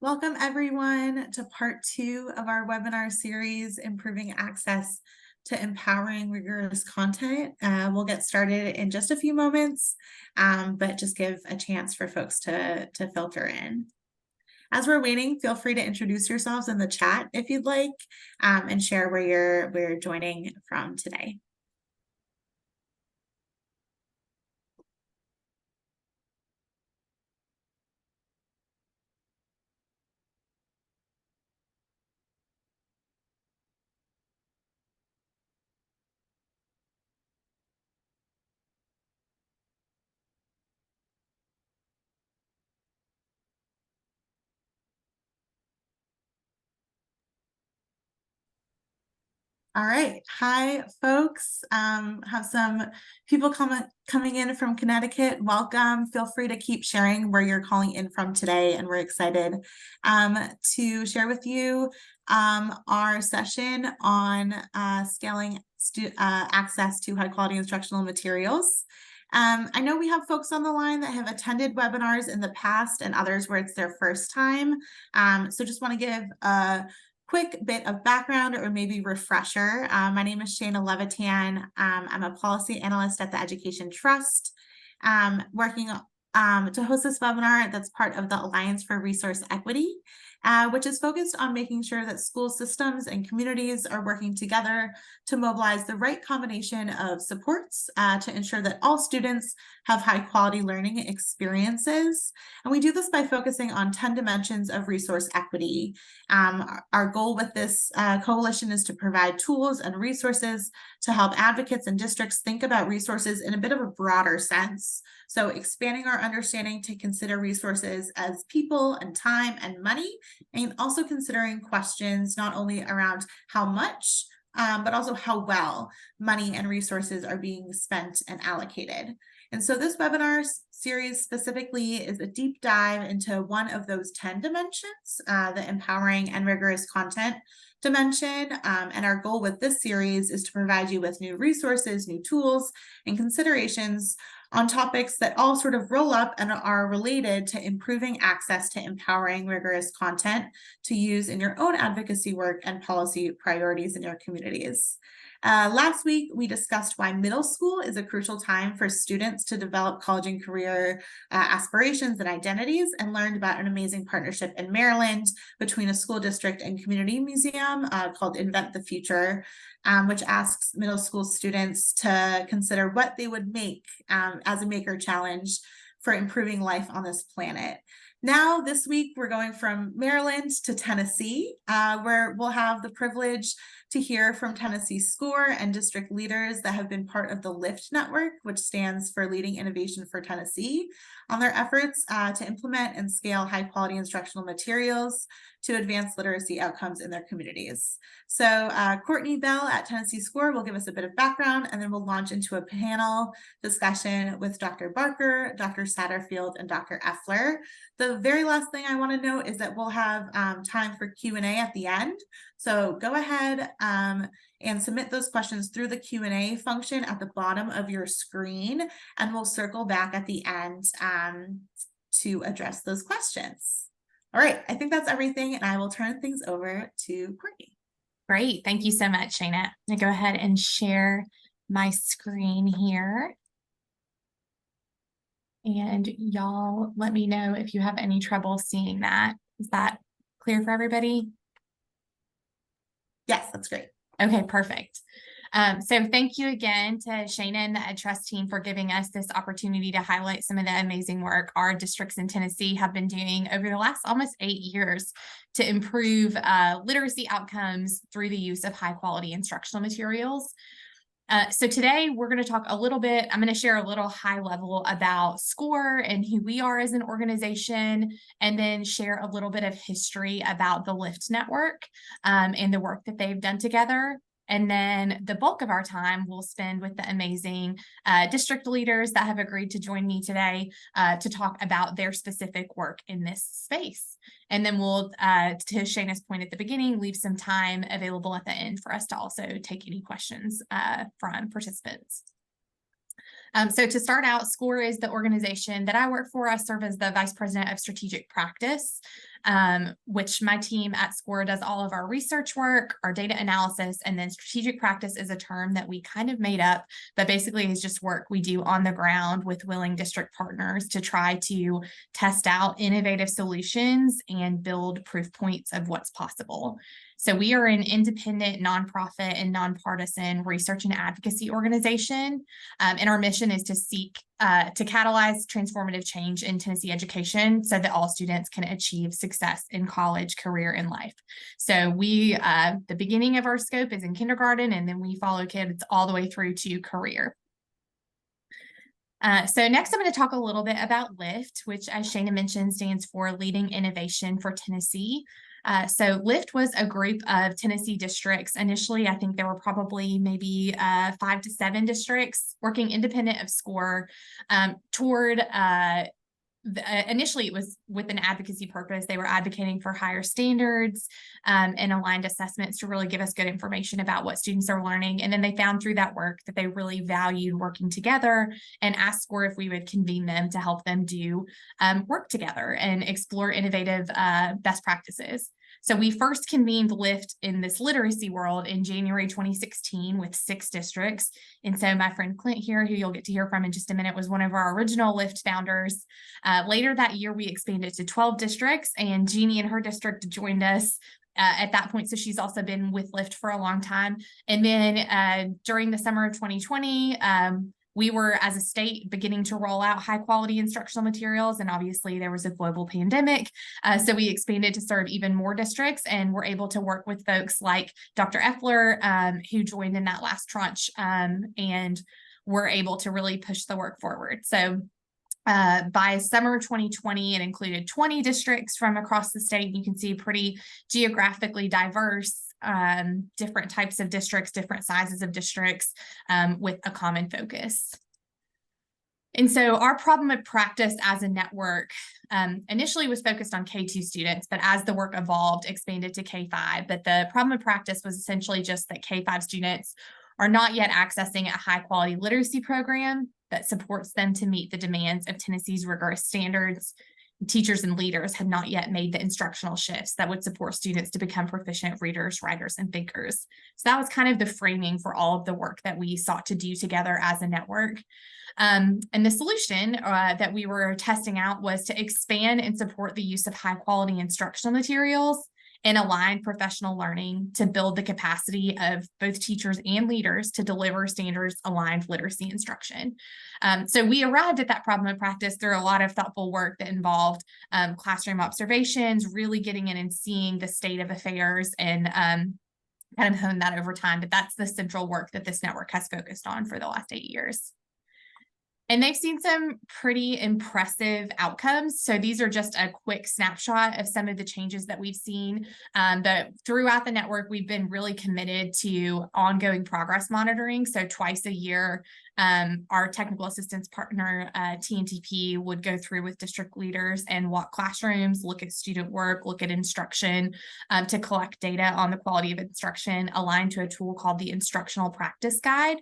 Welcome everyone to part 2 of our webinar series, Improving Access to Empowering Rigorous Content. We'll get started in just a few moments, but just give a chance for folks to filter in. As we're waiting, feel free to introduce yourselves in the chat if you'd like, and share where you're joining from today. All right. Hi, folks. Have some people coming in from Connecticut. Welcome. Feel free to keep sharing where you're calling in from today, and we're excited to share with you our session on scaling access to high-quality instructional materials. I know we have folks on the line that have attended webinars in the past and others where it's their first time. So just want to give a quick bit of background or maybe refresher. My name is Shana Levitan. I'm a policy analyst at the Education Trust, working to host this webinar that's part of the Alliance for Resource Equity, which is focused on making sure that school systems and communities are working together to mobilize the right combination of supports to ensure that all students have high quality learning experiences. And we do this by focusing on 10 dimensions of resource equity. Our goal with this coalition is to provide tools and resources to help advocates and districts think about resources in a bit of a broader sense. So expanding our understanding to consider resources as people and time and money, and also considering questions not only around how much, but also how well money and resources are being spent and allocated. And so this webinar series specifically is a deep dive into one of those 10 dimensions, the empowering and rigorous content dimension. And our goal with this series is to provide you with new resources, new tools, and considerations on topics that all sort of roll up and are related to improving access to empowering rigorous content to use in your own advocacy work and policy priorities in your communities. Last week, we discussed why middle school is a crucial time for students to develop college and career aspirations and identities, and learned about an amazing partnership in Maryland between a school district and community museum called Invent the Future, which asks middle school students to consider what they would make as a maker challenge for improving life on this planet. Now, this week, we're going from Maryland to Tennessee, where we'll have the privilege to hear from Tennessee SCORE and district leaders that have been part of the LIFT network, which stands for Leading Innovation for Tennessee, on their efforts to implement and scale high-quality instructional materials to advance literacy outcomes in their communities. So Courtney Bell at Tennessee SCORE will give us a bit of background, and then we'll launch into a panel discussion with Dr. Barker, Dr. Satterfield, and Dr. Effler. The very last thing I want to note is that we'll have time for Q&A at the end. So go ahead and submit those questions through the Q&A function at the bottom of your screen, and we'll circle back at the end to address those questions. All right, I think that's everything, and I will turn things over to Courtney. Great, thank you so much, Shana. I'm gonna go ahead and share my screen here. And y'all let me know if you have any trouble seeing that. Is that clear for everybody? Yes, that's great. Okay, perfect. So thank you again to Shana and the Ed Trust team for giving us this opportunity to highlight some of the amazing work our districts in Tennessee have been doing over the last almost 8 years to improve literacy outcomes through the use of high quality instructional materials. So today we're going to talk a little bit, I'm going to share a little high level about SCORE and who we are as an organization, and then share a little bit of history about the LIFT network and the work that they've done together. And then the bulk of our time we'll spend with the amazing district leaders that have agreed to join me today to talk about their specific work in this space. And then we'll, to Shana's point at the beginning, leave some time available at the end for us to also take any questions from participants. So to start out, SCORE is the organization that I work for. I serve as the Vice President of Strategic Practice. which my team at SCORE does all of our research work, our data analysis, and then strategic practice is a term that we kind of made up, but basically is just work we do on the ground with willing district partners to try to test out innovative solutions and build proof points of what's possible. So we are an independent, nonprofit, and nonpartisan research and advocacy organization. And our mission is to seek to catalyze transformative change in Tennessee education so that all students can achieve success in college, career, and life. So we, the beginning of our scope is in kindergarten, and then we follow kids all the way through to career. So next, I'm going to talk a little bit about LIFT, which, as Shana mentioned, stands for Leading Innovation for Tennessee. So LIFT was a group of Tennessee districts. Initially, I think there were probably maybe 5 to 7 districts working independent of SCORE toward initially it was with an advocacy purpose. They were advocating for higher standards and aligned assessments to really give us good information about what students are learning. And then they found through that work that they really valued working together and asked SCORE if we would convene them to help them do work together and explore innovative best practices. So we first convened LIFT in this literacy world in January 2016 with 6 districts. And so my friend Clint here, who you'll get to hear from in just a minute, was one of our original LIFT founders. Later that year, we expanded to 12 districts, and Jeannie and her district joined us at that point. So she's also been with LIFT for a long time. And then during the summer of 2020, we were, as a state, beginning to roll out high quality instructional materials. And obviously there was a global pandemic. So we expanded to serve even more districts and were able to work with folks like Dr. Effler, who joined in that last tranche, and were able to really push the work forward. So by summer 2020, it included 20 districts from across the state. You can see pretty geographically diverse, different types of districts, different sizes of districts, with a common focus. And so our problem of practice as a network initially was focused on K2 students, but as the work evolved, expanded to K5. But the problem of practice was essentially just that K5 students are not yet accessing a high quality literacy program that supports them to meet the demands of Tennessee's rigorous standards. Teachers and leaders had not yet made the instructional shifts that would support students to become proficient readers, writers, and thinkers. So that was kind of the framing for all of the work that we sought to do together as a network. And the solution that we were testing out was to expand and support the use of high quality instructional materials and align professional learning to build the capacity of both teachers and leaders to deliver standards aligned literacy instruction. So we arrived at that problem of practice through a lot of thoughtful work that involved classroom observations, really getting in and seeing the state of affairs, and kind of honed that over time. But that's the central work that this network has focused on for the last 8 years. And they've seen some pretty impressive outcomes. So these are just a quick snapshot of some of the changes that we've seen. But throughout the network, we've been really committed to ongoing progress monitoring. So twice a year, our technical assistance partner, TNTP, would go through with district leaders and walk classrooms, look at student work, look at instruction, to collect data on the quality of instruction aligned to a tool called the Instructional Practice Guide.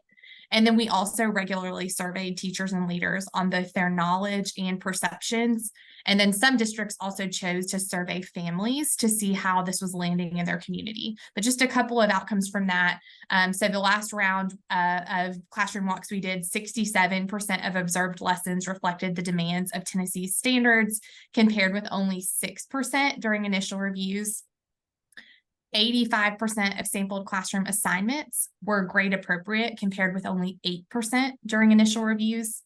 And then we also regularly surveyed teachers and leaders on both their knowledge and perceptions. And then some districts also chose to survey families to see how this was landing in their community. But just a couple of outcomes from that. So the last round of classroom walks we did, 67% of observed lessons reflected the demands of Tennessee's standards, compared with only 6% during initial reviews. 85% of sampled classroom assignments were grade appropriate, compared with only 8% during initial reviews.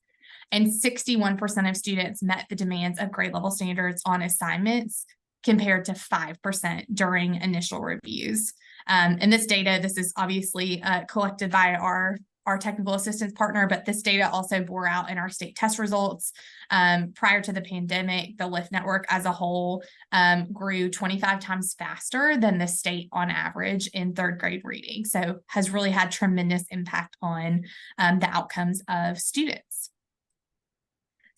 And 61% of students met the demands of grade level standards on assignments, compared to 5% during initial reviews. And this data, this is obviously collected by our technical assistance partner, but this data also bore out in our state test results. Prior to the pandemic, the LIFT network as a whole grew 25 times faster than the state on average in 3rd grade reading. So has really had tremendous impact on the outcomes of students.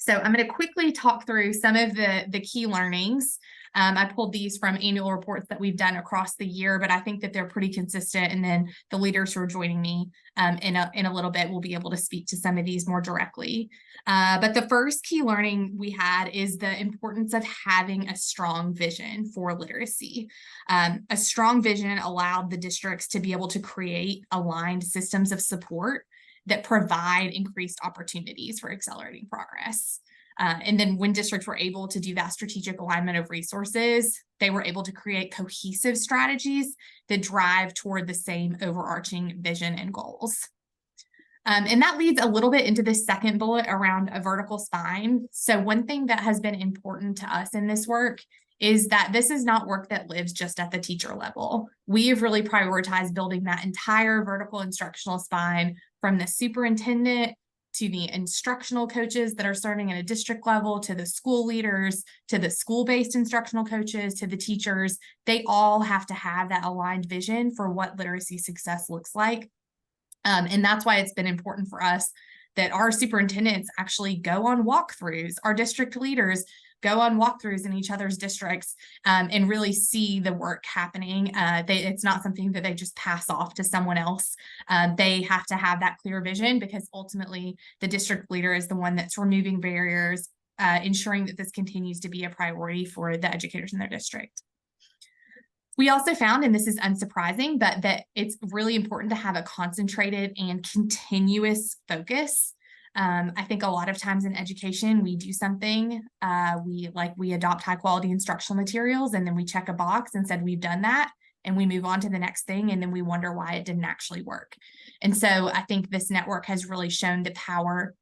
So I'm going to quickly talk through some of the key learnings. I pulled these from annual reports that we've done across the year, but I think that they're pretty consistent. And then the leaders who are joining me in a little bit will be able to speak to some of these more directly. But the first key learning we had is the importance of having a strong vision for literacy. A strong vision allowed the districts to be able to create aligned systems of support that provide increased opportunities for accelerating progress. And then when districts were able to do that strategic alignment of resources, they were able to create cohesive strategies that drive toward the same overarching vision and goals. And that leads a little bit into the second bullet around a vertical spine. So one thing that has been important to us in this work is that this is not work that lives just at the teacher level. We have really prioritized building that entire vertical instructional spine from the superintendent to the instructional coaches that are serving at a district level, to the school leaders, to the school-based instructional coaches, to the teachers. They all have to have that aligned vision for what literacy success looks like. And that's why it's been important for us that our superintendents actually go on walkthroughs, our district leaders go on walkthroughs in each other's districts and really see the work happening. It's not something that they just pass off to someone else. They have to have that clear vision, because ultimately the district leader is the one that's removing barriers, ensuring that this continues to be a priority for the educators in their district. We also found, and this is unsurprising, but that it's really important to have a concentrated and continuous focus. I think a lot of times in education, we do something, we adopt high quality instructional materials, and then we check a box and said we've done that, and we move on to the next thing, and then we wonder why it didn't actually work. And so I think this network has really shown the power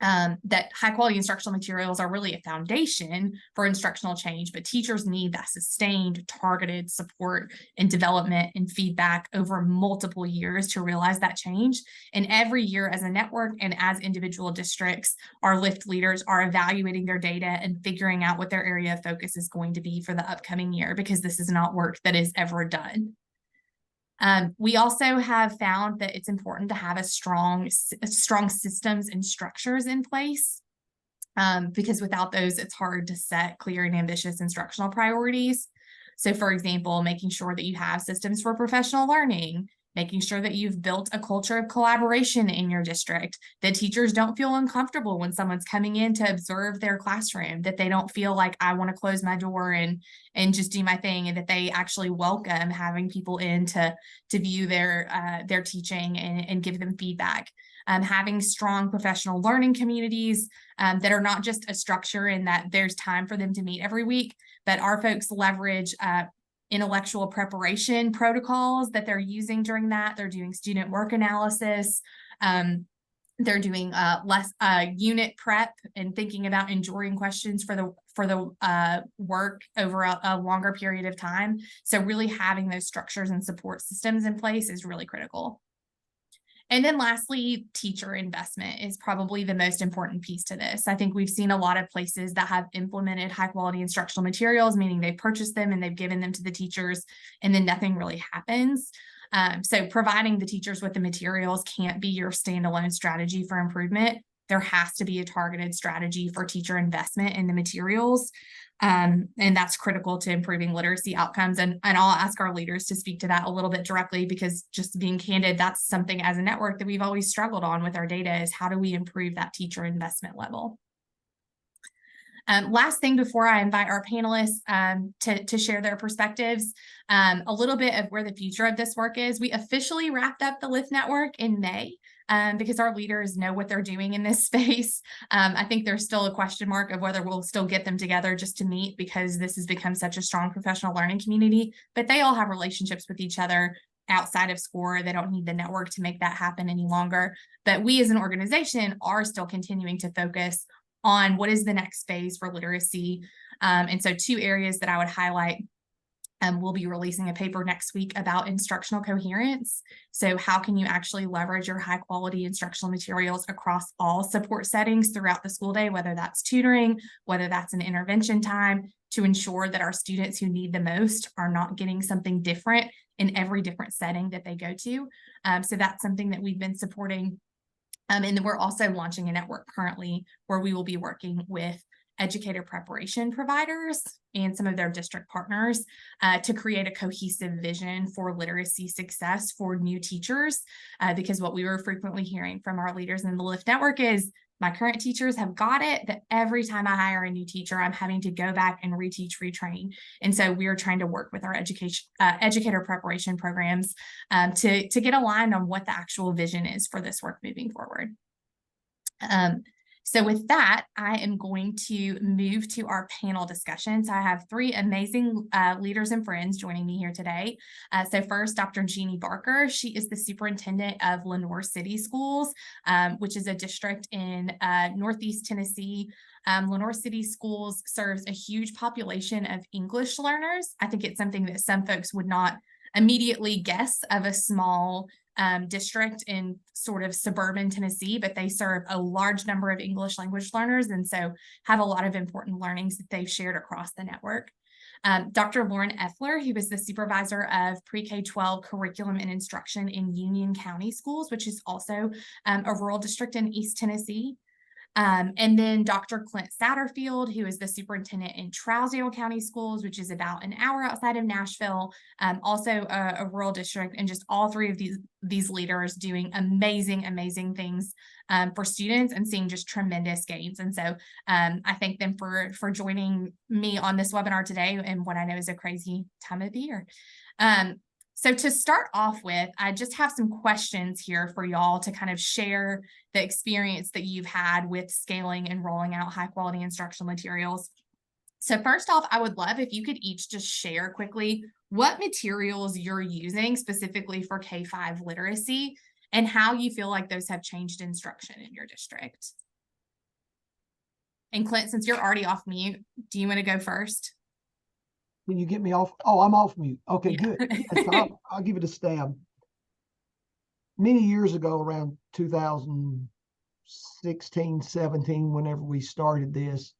that high quality instructional materials are really a foundation for instructional change, but teachers need that sustained, targeted support and development and feedback over multiple years to realize that change. And every year as a network and as individual districts, our LIFT leaders are evaluating their data and figuring out what their area of focus is going to be for the upcoming year, because this is not work that is ever done. We also have found that it's important to have a strong systems and structures in place, because without those, it's hard to set clear and ambitious instructional priorities. So, for example, making sure that you have systems for professional learning, making sure that you've built a culture of collaboration in your district, that teachers don't feel uncomfortable when someone's coming in to observe their classroom, that they don't feel like I want to close my door and just do my thing, and that they actually welcome having people in to view their teaching and give them feedback. Having strong professional learning communities that are not just a structure in that there's time for them to meet every week, but our folks leverage intellectual preparation protocols that they're using during that. They're doing student work analysis. They're doing less unit prep and thinking about enduring questions for the work over a longer period of time. So really having those structures and support systems in place is really critical. And then lastly, teacher investment is probably the most important piece to this. I think we've seen a lot of places that have implemented high quality instructional materials, meaning they've purchased them and they've given them to the teachers, and then nothing really happens. So providing the teachers with the materials can't be your standalone strategy for improvement. There has to be a targeted strategy for teacher investment in the materials. And that's critical to improving literacy outcomes. And I'll ask our leaders to speak to that a little bit directly, because just being candid, that's something as a network that we've always struggled on with our data, is how do we improve that teacher investment level? Last thing before I invite our panelists to share their perspectives, a little bit of where the future of this work is. We officially wrapped up the LIFT network in May. Because our leaders know what they're doing in this space. I think there's still a question mark of whether we'll still get them together just to meet, because this has become such a strong professional learning community, but they all have relationships with each other outside of SCORE. They don't need the network to make that happen any longer. But we as an organization are still continuing to focus on what is the next phase for literacy. And so 2 areas that I would highlight. We'll be releasing a paper next week about instructional coherence. So how can you actually leverage your high quality instructional materials across all support settings throughout the school day, whether that's tutoring, whether that's an intervention time, to ensure that our students who need the most are not getting something different in every different setting that they go to. So that's something that we've been supporting. And then we're also launching a network currently where we will be working with educator preparation providers and some of their district partners to create a cohesive vision for literacy success for new teachers. Because what we were frequently hearing from our leaders in the LIFT network is, my current teachers have got it, that every time I hire a new teacher, I'm having to go back and reteach, retrain. And so we are trying to work with our educator preparation programs to get aligned on what the actual vision is for this work moving forward. So with that, I am going to move to our panel discussion. So I have three amazing leaders and friends joining me here today. So first, Dr. Jeannie Barker. She is the superintendent of Lenoir City Schools, which is a district in Northeast Tennessee. Lenoir City Schools serves a huge population of English learners. I think it's something that some folks would not immediately guess of a small district in sort of suburban Tennessee, but they serve a large number of English language learners, and so have a lot of important learnings that they've shared across the network. Dr. Lauren Effler, who is the supervisor of pre-K-12 curriculum and instruction in Union County Schools, which is also a rural district in East Tennessee. And then Dr. Clint Satterfield, who is the superintendent in Trousdale County Schools, which is about an hour outside of Nashville, also a rural district, and just all three of these leaders doing amazing things for students and seeing just tremendous gains. And so I thank them for joining me on this webinar today in what I know is a crazy time of the year. So to start off with, I just have some questions here for y'all to kind of share the experience that you've had with scaling and rolling out high quality instructional materials. So first off, I would love if you could each just share quickly what materials you're using specifically for K-5 literacy and how you feel like those have changed instruction in your district. And Clint, since you're already off mute, do you want to go first? Can you get me off? Oh, I'm off mute. Okay, Yeah. good. So I'll give it a stab. Many years ago, around 2016, 17, whenever we started this,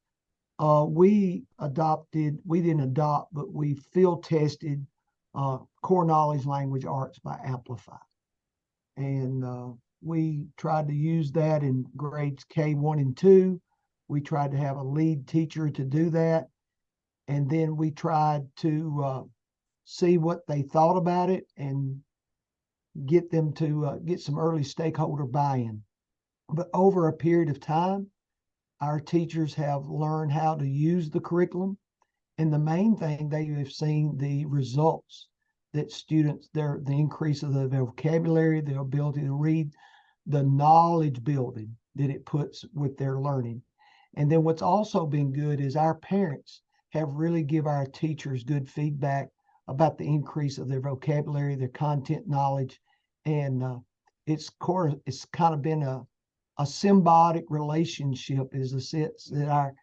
we didn't adopt, but we field tested core knowledge language arts by Amplify. And we tried to use that in grades K1 and 2. We tried to have a lead teacher to do that. And then we tried to see what they thought about it and get them to get some early stakeholder buy-in. But over a period of time, our teachers have learned how to use the curriculum. And the main thing, they have seen the results that students, the increase of the vocabulary, the ability to read, the knowledge building that it puts with their learning. And then what's also been good is our parents have really give our teachers good feedback about the increase of their vocabulary, their content knowledge. And it's kind of been a symbiotic relationship, is the sense that our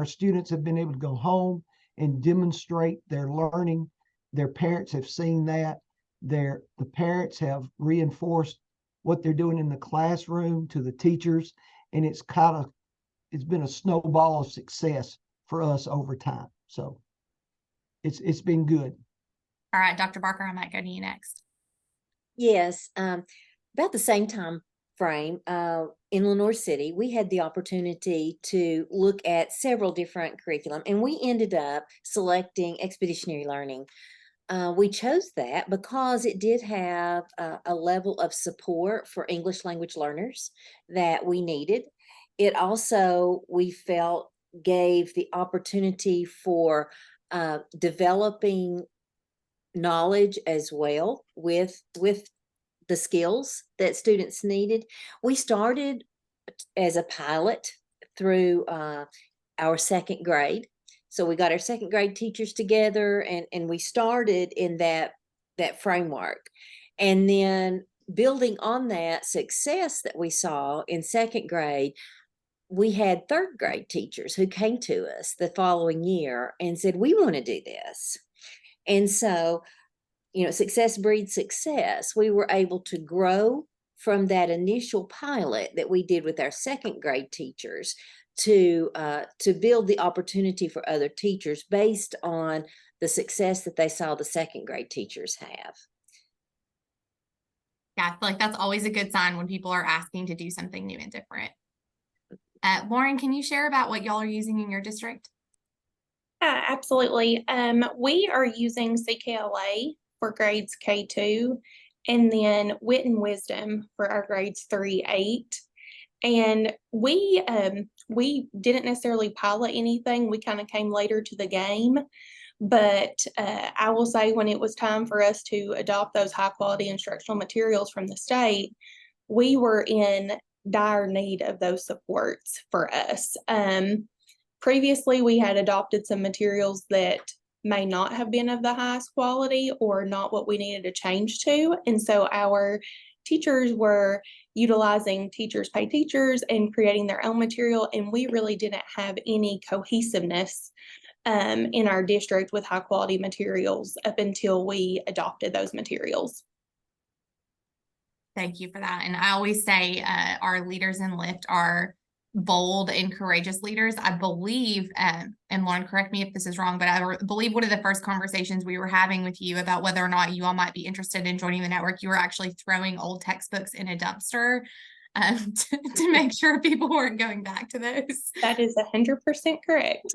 students have been able to go home and demonstrate their learning. Their parents have seen that. The parents have reinforced what they're doing in the classroom to the teachers. And it's been a snowball of success for us over time. So it's been good. All right, Dr. Barker, I might go to you next. Yes, about the same time frame in Lenoir City, we had the opportunity to look at several different curriculum, and we ended up selecting expeditionary learning. We chose that because it did have a level of support for English language learners that we needed. It also, we felt, gave the opportunity for developing knowledge as well with the skills that students needed. We started as a pilot through our second grade. So we got our second grade teachers together and we started in that framework. And then building on that success that we saw in second grade, we had third grade teachers who came to us the following year and said, we want to do this. And so, success breeds success. We were able to grow from that initial pilot that we did with our second grade teachers to build the opportunity for other teachers based on the success that they saw the second grade teachers have. Yeah, I feel like that's always a good sign when people are asking to do something new and different. Lauren, can you share about what y'all are using in your district? Yeah, absolutely. We are using CKLA for grades K2 and then Wit and Wisdom for our grades 3-8. And we didn't necessarily pilot anything. We kind of came later to the game. But I will say when it was time for us to adopt those high quality instructional materials from the state, we were in dire need of those supports for us. Previously, we had adopted some materials that may not have been of the highest quality or not what we needed to change to. And so our teachers were utilizing Teachers Pay Teachers and creating their own material. And we really didn't have any cohesiveness in our district with high quality materials up until we adopted those materials. Thank you for that. And I always say our leaders in LIFT are bold and courageous leaders. I believe, and Lauren, correct me if this is wrong, but I believe one of the first conversations we were having with you about whether or not you all might be interested in joining the network, you were actually throwing old textbooks in a dumpster to make sure people weren't going back to those. That is 100% correct.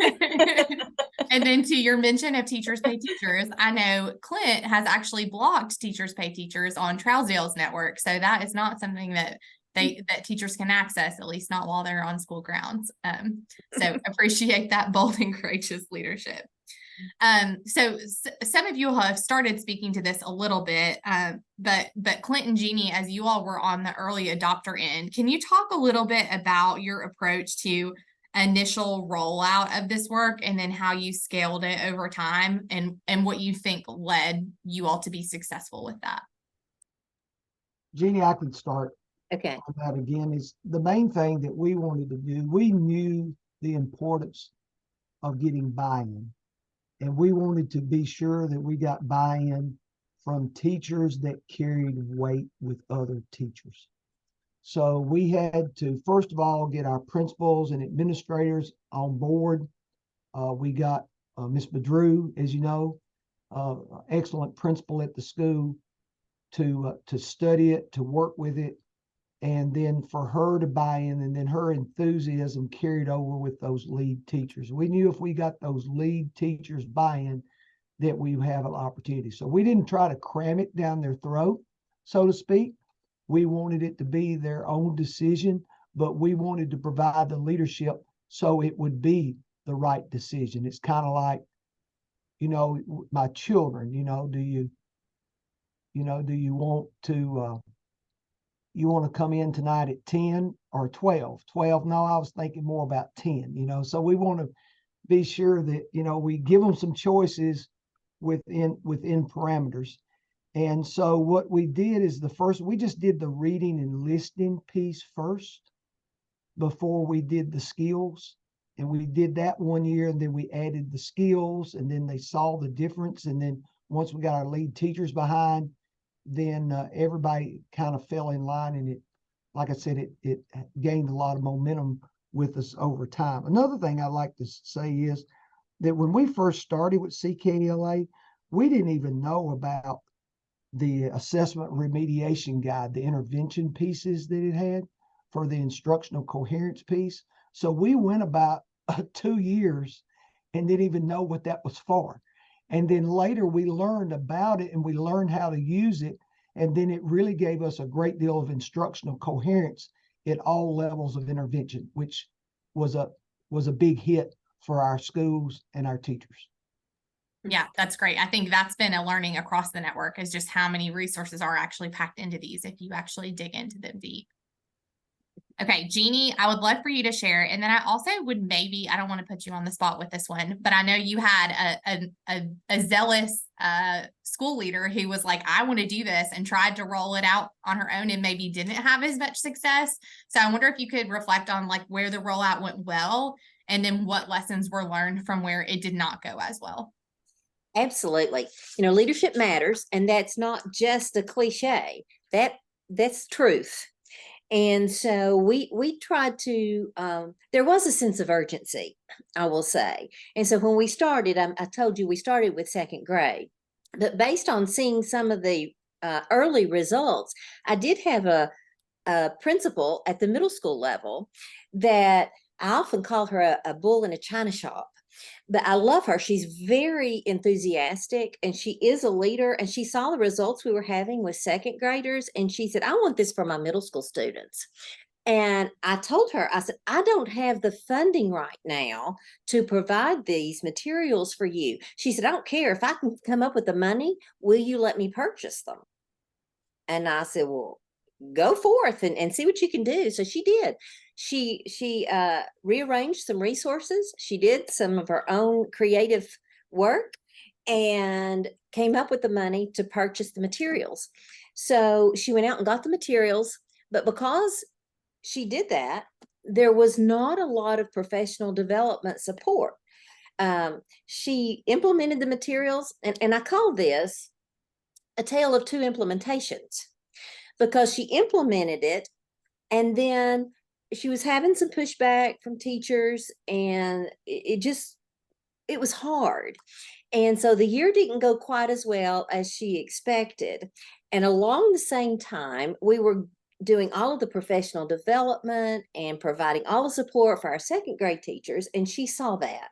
And then to your mention of Teachers Pay Teachers, I know Clint has actually blocked Teachers Pay Teachers on Trousdale's network. So that is not something that that teachers can access, at least not while they're on school grounds. So appreciate that bold and courageous leadership. So some of you have started speaking to this a little bit, but Clint and Jeannie, as you all were on the early adopter end, can you talk a little bit about your approach to initial rollout of this work and then how you scaled it over time and what you think led you all to be successful with that? Jeannie, I can start. Okay. On that again is the main thing that we wanted to do. We knew the importance of getting buy-in, and we wanted to be sure that we got buy-in from teachers that carried weight with other teachers. So we had to, first of all, get our principals and administrators on board. We got Miss Badru, as you know, excellent principal at the school, to study it, to work with it, and then for her to buy in, and then her enthusiasm carried over with those lead teachers. We knew if we got those lead teachers buy-in that we would have an opportunity. So we didn't try to cram it down their throat, so to speak. We wanted it to be their own decision, but we wanted to provide the leadership so it would be the right decision. It's kind of like, you know, my children, do you want to you want to come in tonight at 10 or 12? 12, no, I was thinking more about 10, so we want to be sure that, we give them some choices within parameters. And so what we did is we just did the reading and listening piece first before we did the skills. And we did that one year, and then we added the skills, and then they saw the difference. And then once we got our lead teachers behind, then everybody kind of fell in line, and it, like I said, it gained a lot of momentum with us over time. Another thing I like to say is that when we first started with CKLA, we didn't even know about the assessment remediation guide, the intervention pieces that it had for the instructional coherence piece. So we went about 2 years and didn't even know what that was for. And then later we learned about it, and we learned how to use it. And then it really gave us a great deal of instructional coherence at all levels of intervention, which was a big hit for our schools and our teachers. Yeah, that's great. I think that's been a learning across the network, is just how many resources are actually packed into these if you actually dig into them deep. Okay, Jeannie, I would love for you to share. And then I also would maybe, I don't want to put you on the spot with this one, but I know you had a zealous school leader who was like, I want to do this, and tried to roll it out on her own and maybe didn't have as much success. So I wonder if you could reflect on like where the rollout went well, and then what lessons were learned from where it did not go as well. Absolutely. Leadership matters, and that's not just a cliche. That's truth. And so we tried to, there was a sense of urgency, I will say. And so when we started, I told you we started with second grade, but based on seeing some of the early results. I did have a principal at the middle school level that I often call her a bull in a china shop. But I love her. She's very enthusiastic and she is a leader. And she saw the results we were having with second graders. And she said, I want this for my middle school students. And I told her, I said, I don't have the funding right now to provide these materials for you. She said, I don't care if I can come up with the money. Will you let me purchase them? And I said, well, go forth and see what you can do. So she did. She rearranged some resources. She did some of her own creative work and came up with the money to purchase the materials. So she went out and got the materials, but because she did that, there was not a lot of professional development support. She implemented the materials, and I call this a tale of two implementations, because she implemented it and then she was having some pushback from teachers, and it was hard. And so the year didn't go quite as well as she expected. And along the same time, we were doing all of the professional development and providing all the support for our second grade teachers. And she saw that.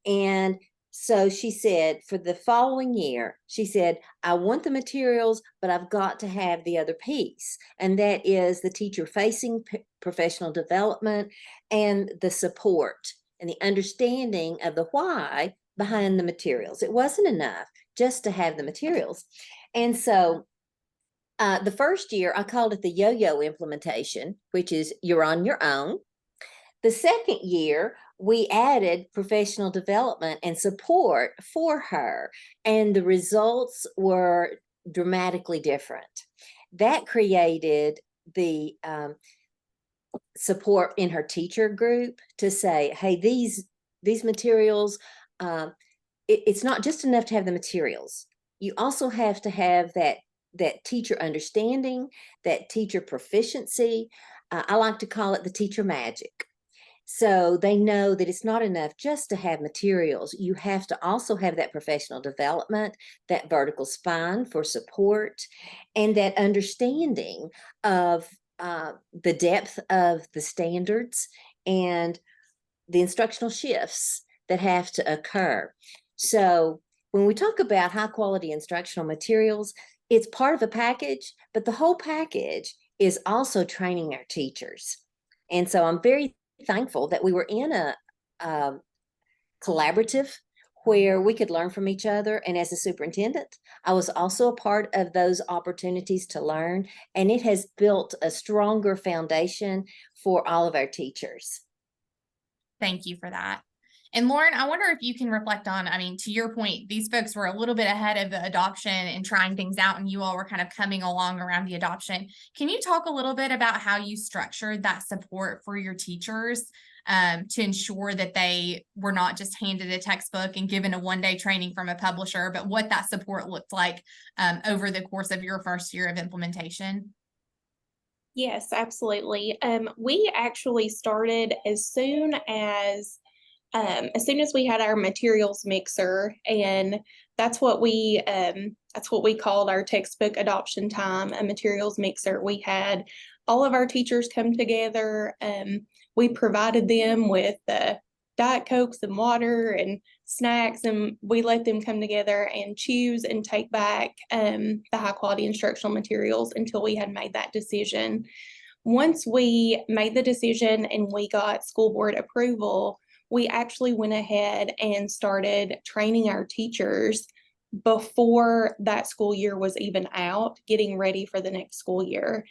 And so she said, for the following year, she said, I want the materials, but I've got to have the other piece. And that is the teacher-facing professional development and the support and the understanding of the why behind the materials. It wasn't enough just to have the materials. And so the first year, I called it the yo-yo implementation, which is you're on your own. The second year, we added professional development and support for her, and the results were dramatically different. That created the support in her teacher group to say, hey, these materials, it's not just enough to have the materials. You also have to have that teacher understanding, that teacher proficiency. I like to call it the teacher magic. So they know that it's not enough just to have materials. You have to also have that professional development, that vertical spine for support, and that understanding of the depth of the standards and the instructional shifts that have to occur. So when we talk about high quality instructional materials, it's part of a package, but the whole package is also training our teachers. And so I'm very thankful that we were in a collaborative where we could learn from each other. And as a superintendent, I was also a part of those opportunities to learn, and it has built a stronger foundation for all of our teachers. Thank you for that. And Lauren, I wonder if you can reflect on, I mean, to your point, these folks were a little bit ahead of the adoption and trying things out, and you all were kind of coming along around the adoption. Can you talk a little bit about how you structured that support for your teachers to ensure that they were not just handed a textbook and given a one-day training from a publisher, but what that support looked like over the course of your first year of implementation? Yes, absolutely. We actually started as soon as we had our materials mixer, and that's what we called our textbook adoption time, a materials mixer. We had all of our teachers come together. We provided them with Diet Cokes and water and snacks, and we let them come together and choose and take back the high quality instructional materials until we had made that decision. Once we made the decision and we got school board approval, we actually went ahead and started training our teachers before that school year was even out, getting ready for the next school year.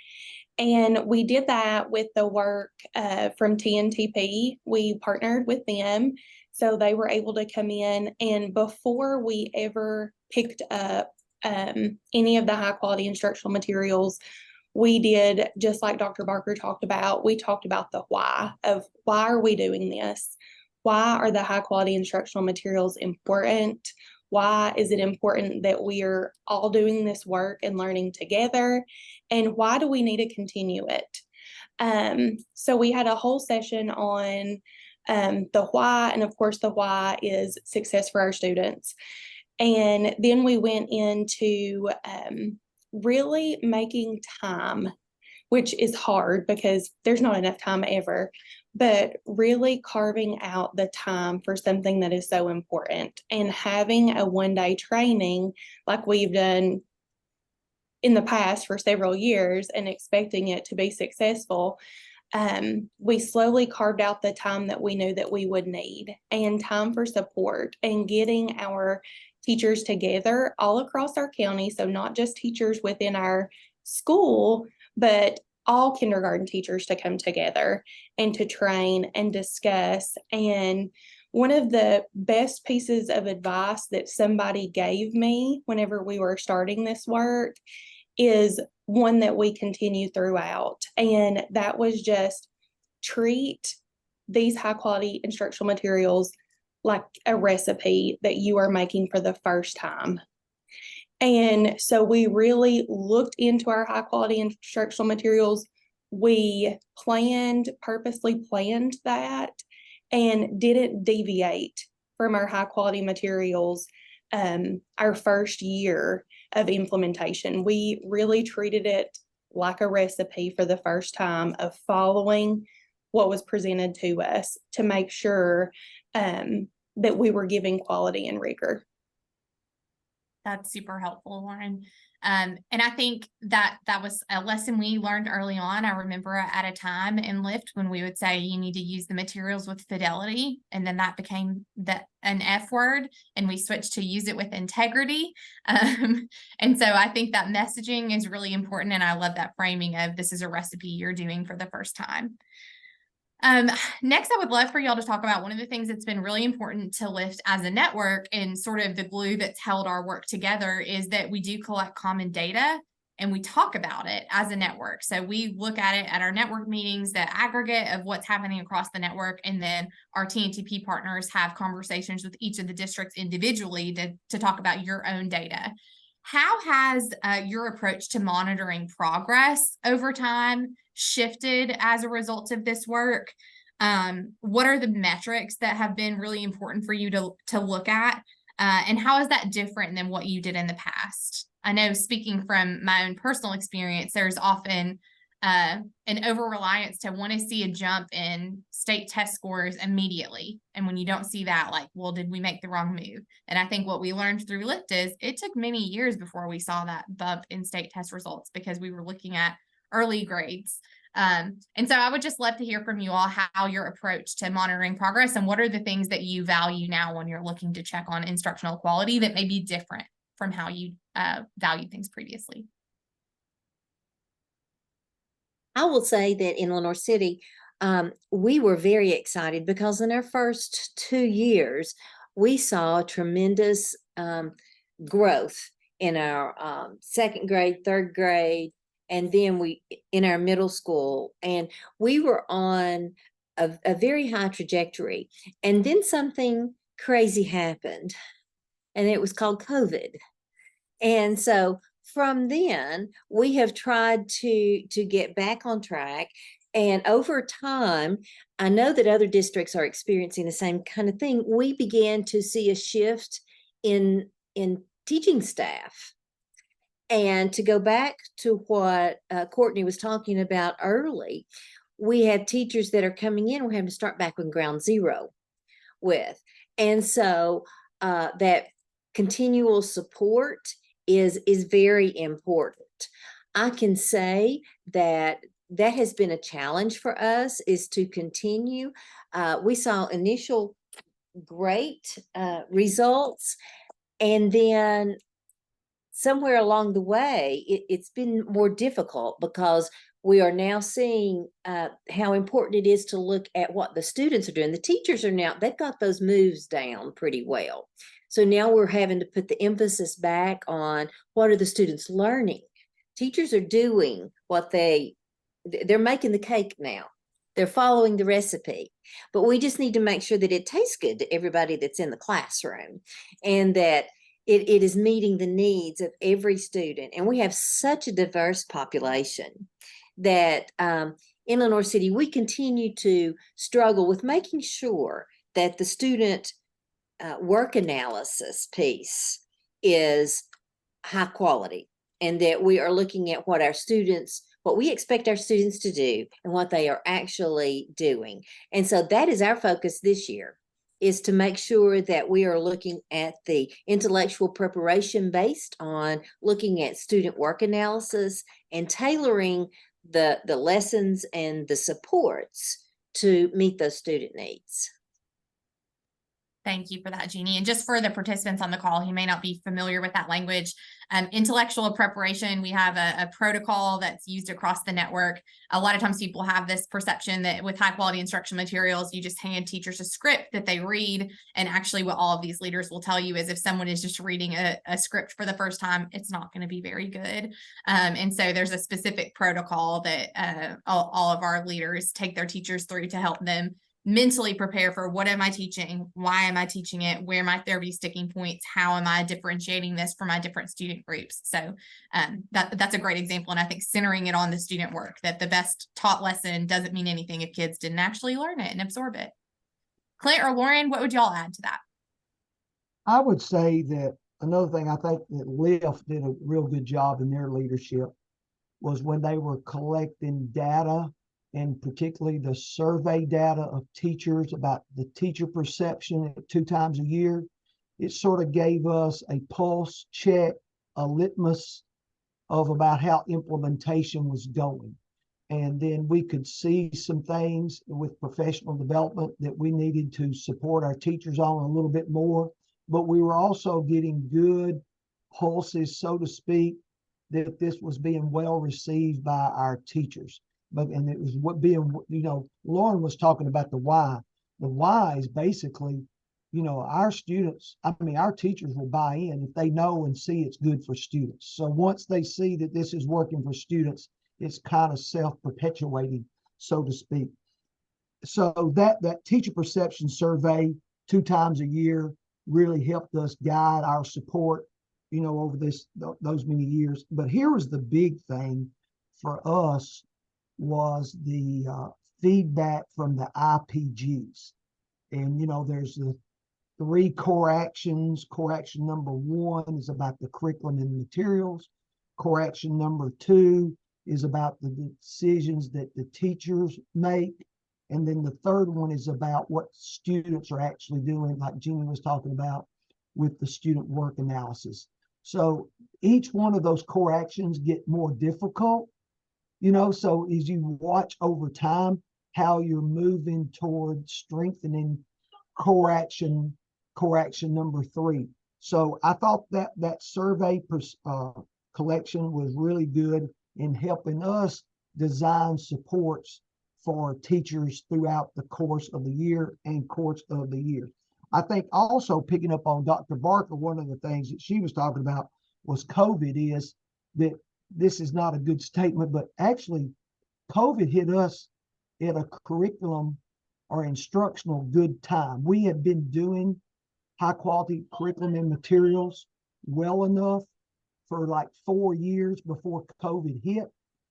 And we did that with the work from TNTP. We partnered with them, so they were able to come in, and before we ever picked up any of the high quality instructional materials, we did, just like Dr. Barker talked about, we talked about the why of why are we doing this? Why are the high quality instructional materials important? Why is it important that we are all doing this work and learning together? And why do we need to continue it? So we had a whole session on the why, and of course the why is success for our students. And then we went into really making time, which is hard because there's not enough time ever, but really carving out the time for something that is so important and having a one-day training like we've done in the past for several years and expecting it to be successful. We slowly carved out the time that we knew that we would need and time for support and getting our teachers together all across our county. So not just teachers within our school, but all kindergarten teachers to come together and to train and discuss. And one of the best pieces of advice that somebody gave me whenever we were starting this work is one that we continue throughout. And that was just treat these high quality instructional materials like a recipe that you are making for the first time. And so we really looked into our high quality instructional materials. We purposely planned that and didn't deviate from our high quality materials our first year of implementation. We really treated it like a recipe for the first time of following what was presented to us to make sure that we were giving quality and rigor. That's super helpful, Lauren. And I think that was a lesson we learned early on. I remember at a time in Lyft when we would say you need to use the materials with fidelity, and then that became an F word, and we switched to use it with integrity. And so I think that messaging is really important, and I love that framing of this is a recipe you're doing for the first time. Next, I would love for y'all to talk about one of the things that's been really important to Lyft as a network and sort of the glue that's held our work together is that we do collect common data and we talk about it as a network. So we look at it at our network meetings, the aggregate of what's happening across the network, and then our TNTP partners have conversations with each of the districts individually to talk about your own data. How has your approach to monitoring progress over time shifted as a result of this work? What are the metrics that have been really important for you to look at? And how is that different than what you did in the past? I know, speaking from my own personal experience, there's often an over-reliance to want to see a jump in state test scores immediately. And when you don't see that, like, well, did we make the wrong move? And I think what we learned through Lyft is it took many years before we saw that bump in state test results because we were looking at early grades. And so I would just love to hear from you all how your approach to monitoring progress and what are the things that you value now when you're looking to check on instructional quality that may be different from how you valued things previously. I will say that in Lenore City, we were very excited because in our first 2 years, we saw tremendous growth in our second grade, third grade, and then in our middle school. And we were on a very high trajectory. And then something crazy happened, and it was called COVID. And so from then, we have tried to get back on track. And over time, I know that other districts are experiencing the same kind of thing. We began to see a shift in teaching staff. And to go back to what Courtney was talking about early, we have teachers that are coming in, we're having to start back with ground zero with. And so that continual support is very important. I can say that has been a challenge for us is to continue. We saw initial great results, and then somewhere along the way, it's been more difficult because we are now seeing how important it is to look at what the students are doing. The teachers are now, they've got those moves down pretty well. So now we're having to put the emphasis back on what are the students learning. Teachers are doing what they're making the cake now. They're following the recipe, but we just need to make sure that it tastes good to everybody that's in the classroom and that it is meeting the needs of every student. And we have such a diverse population that in Lenore City, we continue to struggle with making sure that the student work analysis piece is high quality and that we are looking at what we expect our students to do and what they are actually doing. And so that is our focus this year, is to make sure that we are looking at the intellectual preparation based on looking at student work analysis and tailoring the lessons and the supports to meet those student needs. Thank you for that, Jeannie. And just for the participants on the call who may not be familiar with that language, intellectual preparation, we have a protocol that's used across the network. A lot of times people have this perception that with high quality instructional materials, you just hand teachers a script that they read. And actually what all of these leaders will tell you is if someone is just reading a script for the first time, it's not going to be very good. And so there's a specific protocol that all of our leaders take their teachers through to help them mentally prepare for what am I teaching? Why am I teaching it? Where might there be sticking points? How am I differentiating this for my different student groups? So that's a great example. And I think centering it on the student work, that the best taught lesson doesn't mean anything if kids didn't actually learn it and absorb it. Clint or Lauren, what would y'all add to that? I would say that another thing I think that Lyft did a real good job in their leadership was when they were collecting data, and particularly the survey data of teachers about the teacher perception 2 times a year. It sort of gave us a pulse check, a litmus of about how implementation was going. And then we could see some things with professional development that we needed to support our teachers on a little bit more. But we were also getting good pulses, so to speak, that this was being well received by our teachers. And it was what being, Lauren was talking about the why. The why is basically, our students, our teachers will buy in if they know and see it's good for students. So once they see that this is working for students, it's kind of self-perpetuating, so to speak. So that teacher perception survey 2 times a year really helped us guide our support, over those many years. But here was the big thing for us, was the feedback from the IPGs. And, there's the 3 core actions. Core action number 1 is about the curriculum and materials. Core action number 2 is about the decisions that the teachers make. And then the third one is about what students are actually doing, like Jeannie was talking about with the student work analysis. So each one of those core actions get more difficult. So as you watch over time how you're moving toward strengthening core action number 3. So I thought that survey collection was really good in helping us design supports for teachers throughout the course of the year and course of the year. I think also picking up on Dr. Barker, one of the things that she was talking about was COVID, is that this is not a good statement, but actually COVID hit us at a curriculum or instructional good time. We had been doing high quality curriculum and materials well enough for like 4 years before COVID hit.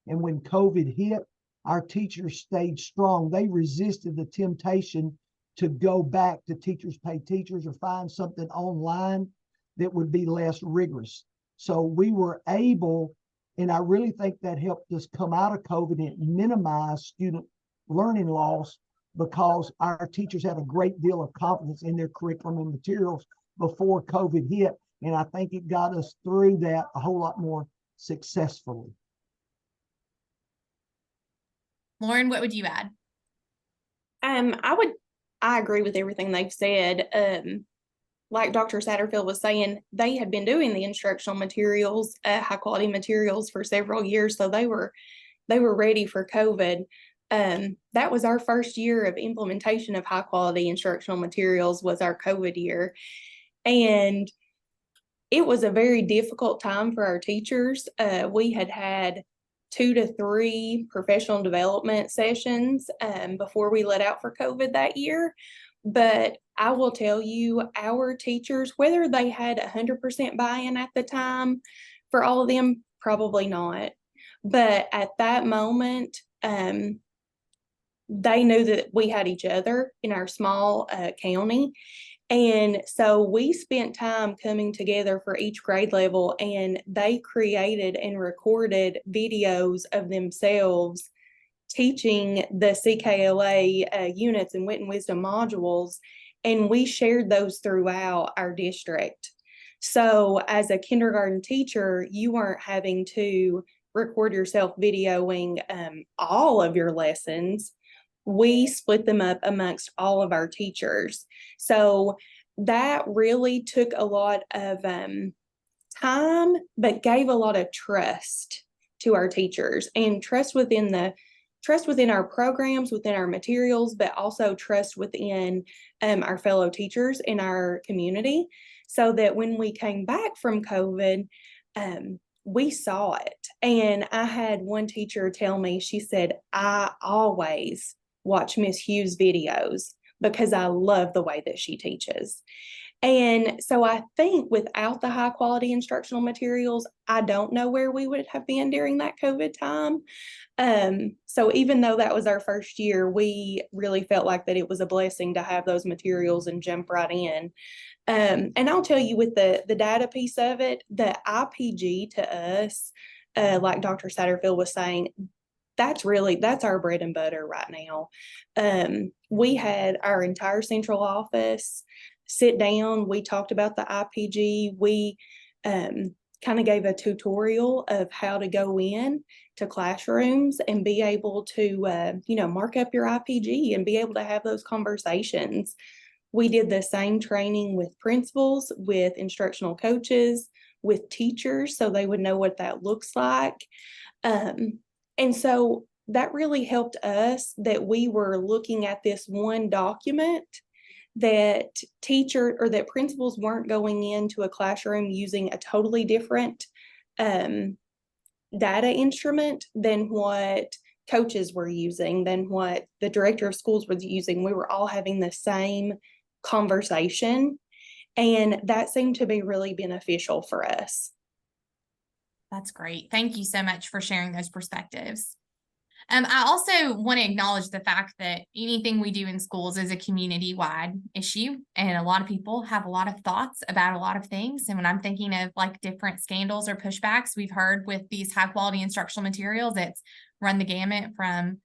And when COVID hit, our teachers stayed strong. They resisted the temptation to go back to Teachers Pay Teachers or find something online that would be less rigorous. So we were able, and I really think that helped us come out of COVID and minimize student learning loss, because our teachers had a great deal of confidence in their curriculum and materials before COVID hit. And I think it got us through that a whole lot more successfully. Lauren, what would you add? I agree with everything they've said. Like Dr. Satterfield was saying, they had been doing the instructional materials, high quality materials for several years. So they were ready for COVID. That was our first year of implementation of high quality instructional materials, was our COVID year. And it was a very difficult time for our teachers. We had 2 to 3 professional development sessions before we let out for COVID that year. But I will tell you, our teachers, whether they had 100% buy-in at the time, for all of them, probably not. But at that moment, they knew that we had each other in our small county. And so we spent time coming together for each grade level, and they created and recorded videos of themselves teaching the CKLA units and Wit and Wisdom modules, and we shared those throughout our district. So as a kindergarten teacher, you weren't having to record yourself videoing all of your lessons. We split them up amongst all of our teachers. So that really took a lot of time, but gave a lot of trust to our teachers, and trust within our programs, within our materials, but also trust within our fellow teachers in our community, so that when we came back from COVID, we saw it. And I had one teacher tell me, she said, I always watch Miss Hughes' videos because I love the way that she teaches. And so I think without the high quality instructional materials, I don't know where we would have been during that COVID time. So even though that was our first year, we really felt like that it was a blessing to have those materials and jump right in. And I'll tell you, with the data piece of it, the IPG to us, like Dr. Satterfield was saying, that's our bread and butter right now. We had our entire central office sit down. We talked about the IPG. We kind of gave a tutorial of how to go in to classrooms and be able to, mark up your IPG and be able to have those conversations. We did the same training with principals, with instructional coaches, with teachers, so they would know what that looks like. And so that really helped us, that we were looking at this one document, that that principals weren't going into a classroom using a totally different data instrument than what coaches were using, than what the director of schools was using. We were all having the same conversation, and that seemed to be really beneficial for us. That's great. Thank you so much for sharing those perspectives. I also want to acknowledge the fact that anything we do in schools is a community-wide issue, and a lot of people have a lot of thoughts about a lot of things. And when I'm thinking of like different scandals or pushbacks we've heard with these high-quality instructional materials, it's run the gamut from,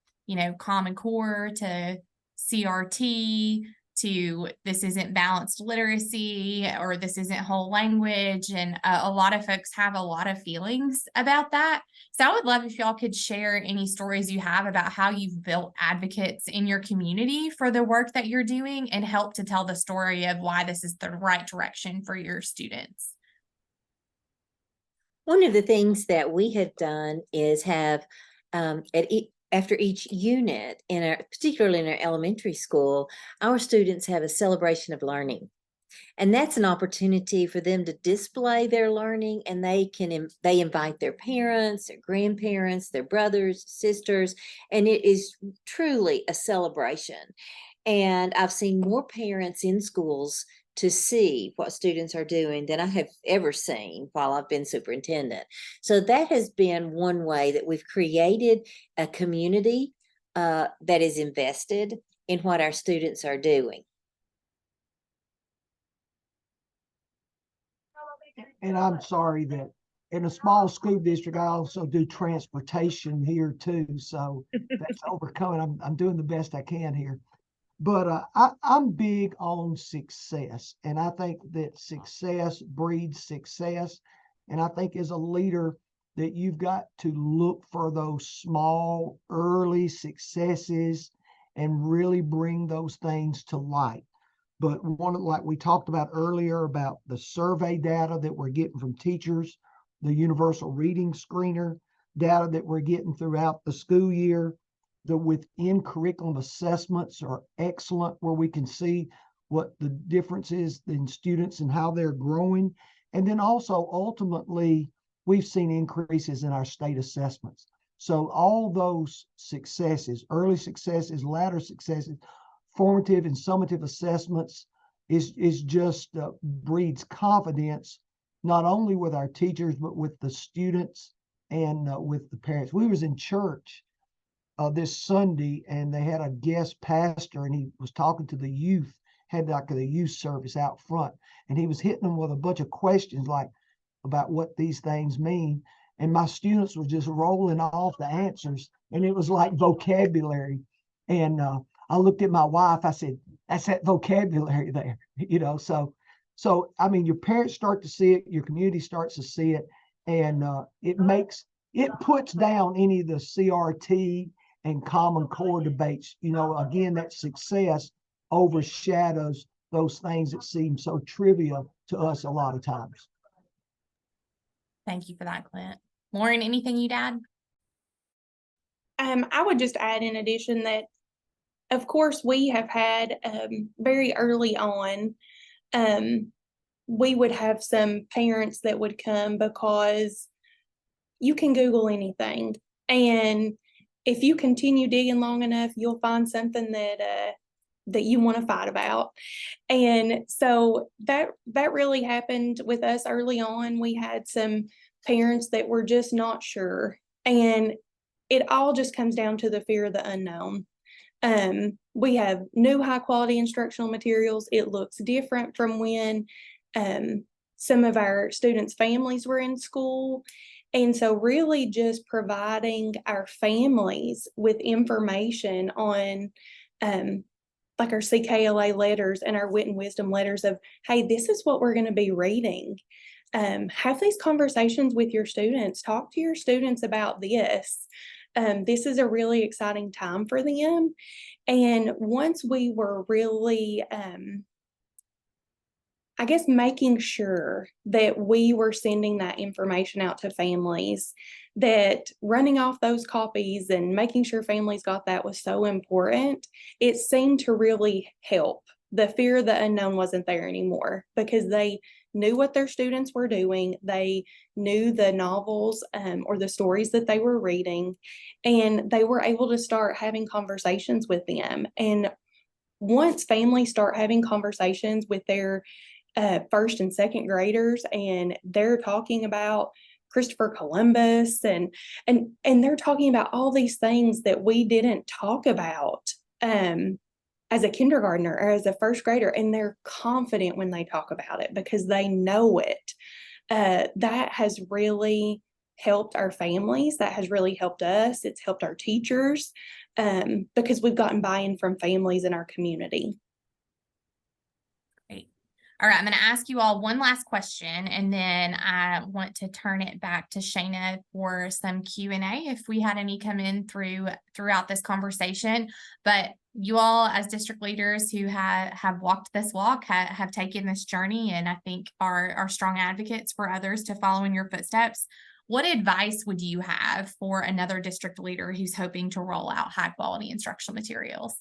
Common Core to CRT to this isn't balanced literacy, or this isn't whole language. And a lot of folks have a lot of feelings about that. So I would love if y'all could share any stories you have about how you've built advocates in your community for the work that you're doing, and help to tell the story of why this is the right direction for your students. One of the things that we have done is have after each unit, particularly in our elementary school, our students have a celebration of learning. And that's an opportunity for them to display their learning, and they invite their parents, their grandparents, their brothers, sisters, and it is truly a celebration. And I've seen more parents in schools to see what students are doing than I have ever seen while I've been superintendent. So that has been one way that we've created a community that is invested in what our students are doing. And I'm sorry that in a small school district, I also do transportation here too. So that's overcoming. I'm doing the best I can here. But I'm big on success. And I think that success breeds success. And I think as a leader that you've got to look for those small, early successes and really bring those things to light. But like we talked about earlier, about the survey data that we're getting from teachers, the universal reading screener data that we're getting throughout the school year, the within curriculum assessments are excellent, where we can see what the difference is in students and how they're growing. And then also ultimately, we've seen increases in our state assessments. So all those successes, early successes, latter successes, formative and summative assessments is just breeds confidence, not only with our teachers, but with the students and with the parents. We was in church this Sunday, and they had a guest pastor, and he was talking to the youth, had like a youth service out front, and he was hitting them with a bunch of questions like about what these things mean. And my students were just rolling off the answers, and it was like vocabulary. And I looked at my wife, I said, that's that vocabulary there, So I mean, your parents start to see it, your community starts to see it, and it puts down any of the CRT and Common Core debates. Again, that success overshadows those things that seem so trivial to us a lot of times. Thank you for that, Clint. Lauren, anything you'd add? I would just add in addition that, of course, we have had very early on, we would have some parents that would come because you can Google anything. And if you continue digging long enough, you'll find something that you want to fight about. And so that really happened with us early on. We had some parents that were just not sure. And it all just comes down to the fear of the unknown. We have new high quality instructional materials. It looks different from when some of our students' families were in school. And so really just providing our families with information on like our CKLA letters and our Wit and Wisdom letters of, hey, this is what we're going to be reading. Have these conversations with your students. Talk to your students about this. This is a really exciting time for them. And once we were really, I guess, making sure that we were sending that information out to families, that running off those copies and making sure families got that was so important, it seemed to really help. The fear of the unknown wasn't there anymore because they knew what their students were doing. They knew the novels or the stories that they were reading, and they were able to start having conversations with them. And once families start having conversations with their first and second graders, and they're talking about Christopher Columbus and they're talking about all these things that we didn't talk about as a kindergartner or as a first grader, and they're confident when they talk about it because they know it. That has really helped our families. That has really helped us. It's helped our teachers because we've gotten buy-in from families in our community. Great. All right, I'm going to ask you all one last question, and then I want to turn it back to Shayna for some Q&A if we had any come in throughout this conversation. But you all, as district leaders who have walked this walk, have taken this journey, and I think are strong advocates for others to follow in your footsteps. What advice would you have for another district leader who's hoping to roll out high quality instructional materials?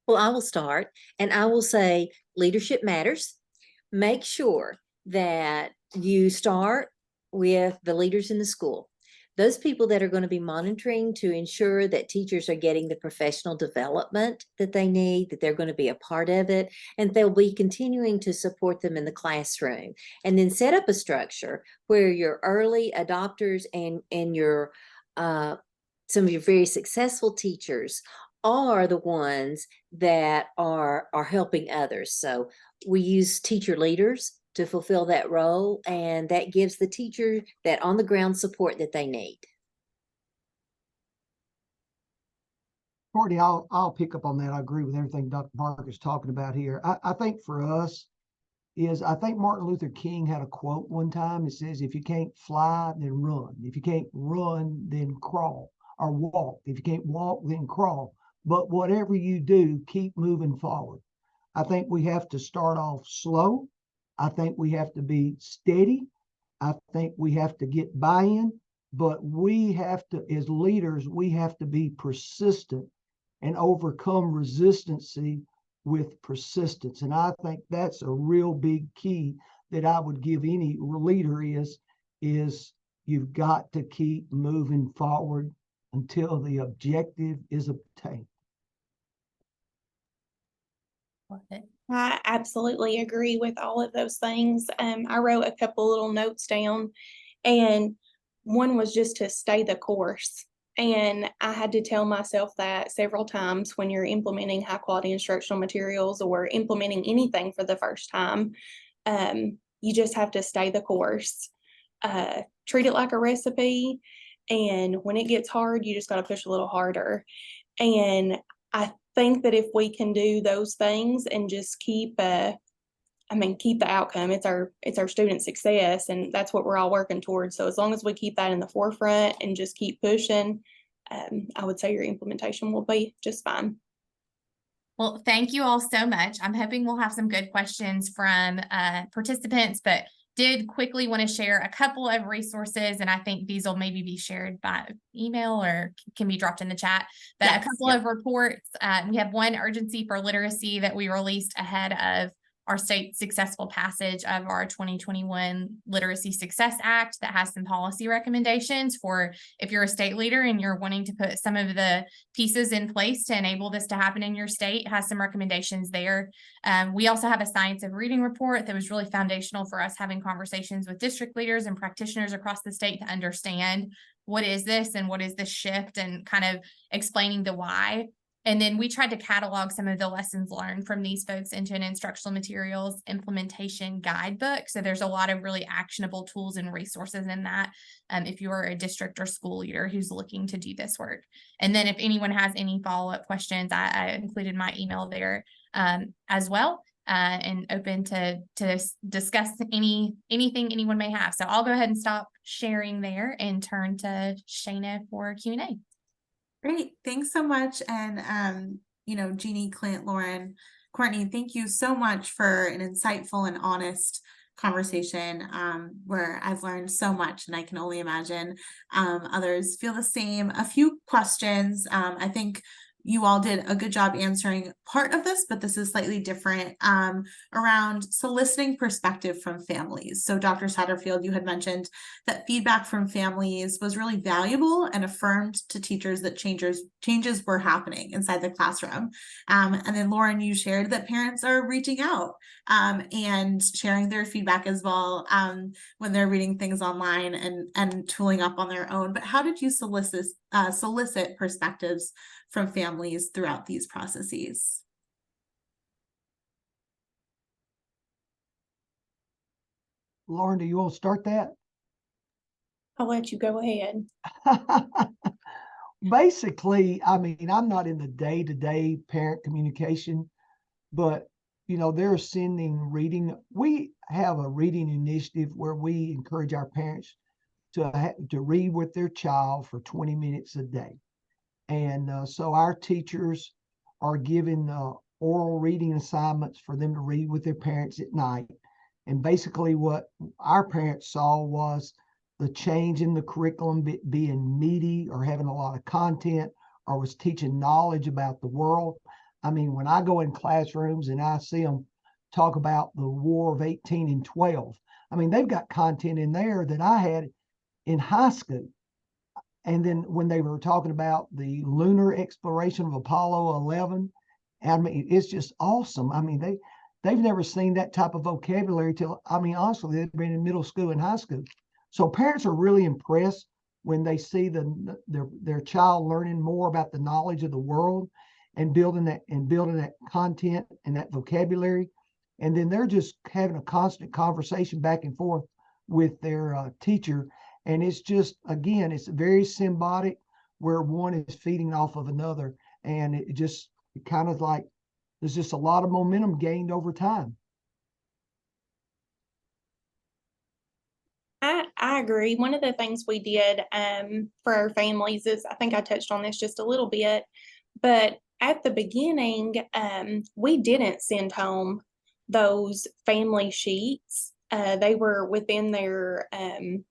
Well, I will start, and I will say leadership matters. Make sure that you start with the leaders in the school, those people that are going to be monitoring to ensure that teachers are getting the professional development that they need, that they're going to be a part of it, and they'll be continuing to support them in the classroom. And then set up a structure where your early adopters and your some of your very successful teachers are the ones that are helping others. So we use teacher leaders to fulfill that role, and that gives the teacher that on the ground support that they need. Courtney, I'll pick up on that. I agree with everything Dr. Parker is talking about here. I think for us I think Martin Luther King had a quote one time. It says, if you can't fly, then run. If you can't run, then crawl or walk. If you can't walk, then crawl. But whatever you do, keep moving forward. I think we have to start off slow. I think we have to be steady. I think we have to get buy-in, but we have to, as leaders, we have to be persistent and overcome resistancy with persistence. And I think that's a real big key that I would give any leader is you've got to keep moving forward until the objective is obtained. I absolutely agree with all of those things. I wrote a couple little notes down, and one was just to stay the course. And I had to tell myself that several times when you're implementing high quality instructional materials or implementing anything for the first time. You just have to stay the course, treat it like a recipe. And when it gets hard, you just got to push a little harder. And I think that if we can do those things and just keep the outcome, it's our student success, and that's what we're all working towards. So as long as we keep that in the forefront and just keep pushing, I would say your implementation will be just fine. Well, thank you all so much. I'm hoping we'll have some good questions from participants, but did quickly want to share a couple of resources, and I think these will maybe be shared by email or can be dropped in the chat. But Yes, a couple of reports. We have one, Urgency for Literacy, that we released ahead of our state's successful passage of our 2021 Literacy Success Act, that has some policy recommendations for if you're a state leader and you're wanting to put some of the pieces in place to enable this to happen in your state. It has some recommendations there. We also have a Science of Reading report that was really foundational for us having conversations with district leaders and practitioners across the state to understand what is this and what is this shift, and kind of explaining the why. And then we tried to catalog some of the lessons learned from these folks into an instructional materials implementation guidebook. So there's a lot of really actionable tools and resources in that, if you are a district or school leader who's looking to do this work. And then if anyone has any follow-up questions, I included my email there as well, and open to discuss anything anyone may have. So I'll go ahead and stop sharing there and turn to Shayna for Q&A. Great, thanks so much. And Jeannie, Clint, Lauren, Courtney, thank you so much for an insightful and honest conversation, where I've learned so much, and I can only imagine others feel the same. A few questions. I think you all did a good job answering part of this, but this is slightly different, around soliciting perspective from families. So Dr. Satterfield, you had mentioned that feedback from families was really valuable and affirmed to teachers that changes were happening inside the classroom. And then Lauren, you shared that parents are reaching out and sharing their feedback as well, when they're reading things online and tooling up on their own. But how did you solicit perspectives from families throughout these processes? Lauren, do you want to start that? I'll let you go ahead. Basically, I mean, I'm not in the day-to-day parent communication, but they're sending reading. We have a reading initiative where we encourage our parents to read with their child for 20 minutes a day. And so our teachers are given oral reading assignments for them to read with their parents at night. And basically what our parents saw was the change in the curriculum being meaty or having a lot of content, or was teaching knowledge about the world. I mean, when I go in classrooms and I see them talk about the War of 1812, I mean, they've got content in there that I had in high school. And then when they were talking about the lunar exploration of Apollo 11, I mean, it's just awesome. I mean, they've never seen that type of vocabulary till, I mean, honestly, they've been in middle school and high school. So parents are really impressed when they see their child learning more about the knowledge of the world and building that content and that vocabulary. And then they're just having a constant conversation back and forth with their teacher. And it's just, again, it's very symbiotic, where one is feeding off of another. And it just kind of like, there's just a lot of momentum gained over time. I agree. One of the things we did for our families is, I think I touched on this just a little bit, but at the beginning, we didn't send home those family sheets. They were within their kind